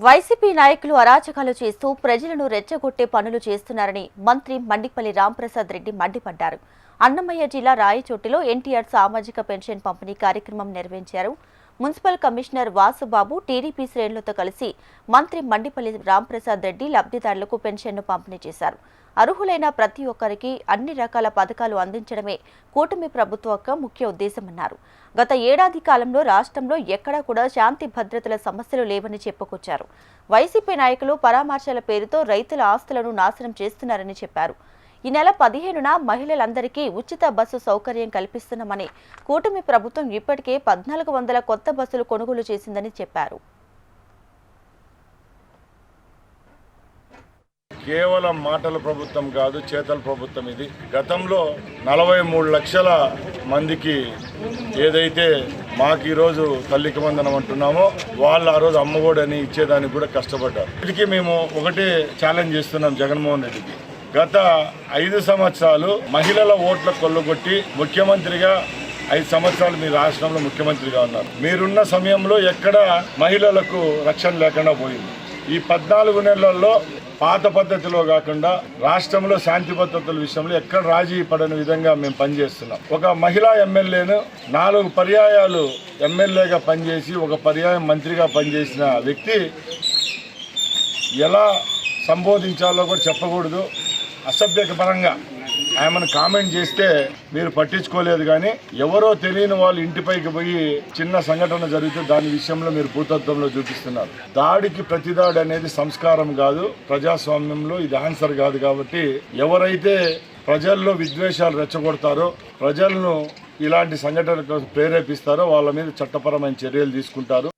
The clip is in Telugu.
వైసీపీ నాయకులు అరాచకాలు చేస్తూ ప్రజలను రెచ్చగొట్టే పనులు చేస్తున్నారని మంత్రి మండిపల్లి రాంప్రసాద్ రెడ్డి మండిపడ్డారు. అన్నమయ్య జిల్లా రాయచోటిలో ఎన్టీఆర్ సామాజిక పెన్షన్ పంపిణీ కార్యక్రమం నిర్వహించారు. మున్సిపల్ కమిషనర్ వాసుబాబు టీడీపీ శ్రేణులతో కలిసి మంత్రి మండిపల్లి రాంప్రసాద్ రెడ్డి లబ్ధిదారులకు పెన్షన్ను పంపిణీ చేశారు. అర్హులైన ప్రతి ఒక్కరికి అన్ని రకాల పథకాలు అందించడమే కూటమి ప్రభుత్వ యొక్క ముఖ్య ఉద్దేశమన్నారు. గత ఏడాది కాలంలో రాష్ట్రంలో ఎక్కడా కూడా శాంతి భద్రతల సమస్యలు లేవని చెప్పుకొచ్చారు. వైసీపీ నాయకులు పరామర్శల పేరుతో రైతుల ఆస్తులను నాశనం చేస్తున్నారని చెప్పారు. ఈ నెల 15న మహిళలందరికీ ఉచిత బస్సు సౌకర్యం కల్పిస్తున్నామని, కూటమి ప్రభుత్వం ఇప్పటికే 1400 కొత్త బస్సులు కొనుగోలు చేసిందని చెప్పారు. కేవలం మాటల ప్రభుత్వం కాదు, చేతల ప్రభుత్వం ఇది. గతంలో 43 లక్షల మందికి ఏదైతే మాకు ఈరోజు తల్లికి వందనం అంటున్నామో వాళ్ళు ఆ రోజు అమ్మఒడని ఇచ్చేదానికి కూడా కష్టపడ్డారు. ఇదికి మేము ఒకటే ఛాలెంజ్ చేస్తున్నాం జగన్మోహన్ రెడ్డికి. గత 5 సంవత్సరాలు మహిళల ఓట్ల కొల్లగొట్టి ముఖ్యమంత్రిగా 5 సంవత్సరాలు మీ రాష్ట్రంలో ముఖ్యమంత్రిగా ఉన్నారు. మీరున్న సమయంలో ఎక్కడ మహిళలకు రక్షణ లేకుండా పోయింది. ఈ 14 నెలల్లో పాత పద్ధతిలో కాకుండా రాష్ట్రంలో శాంతి భద్రతల విషయంలో ఎక్కడ రాజీ పడని విధంగా మేము పనిచేస్తున్నాం. ఒక మహిళా ఎమ్మెల్యేను 4 పర్యాయాలు ఎమ్మెల్యేగా పనిచేసి 1 పర్యాయం మంత్రిగా పనిచేసిన వ్యక్తి ఎలా సంబోధించాలో కూడా చెప్పకూడదు. అసభ్యకరంగా ఆమెను కామెంట్ చేస్తే మీరు పట్టించుకోలేదు, కానీ ఎవరో తెలియని వాళ్ళు ఇంటిపైకి పోయి చిన్న సంఘటన జరిగితే దాని విషయంలో మీరు భూతత్వంలో చూపిస్తున్నారు. దాడికి ప్రతిదాడి అనేది సంస్కారం కాదు, ప్రజాస్వామ్యంలో ఇది ఆన్సర్ కాదు. కాబట్టి ఎవరైతే ప్రజల్లో విద్వేషాలు రెచ్చగొడతారో, ప్రజలను ఇలాంటి సంఘటనలకు ప్రేరేపిస్తారో వాళ్ళ మీద చట్టపరమైన చర్యలు తీసుకుంటారు.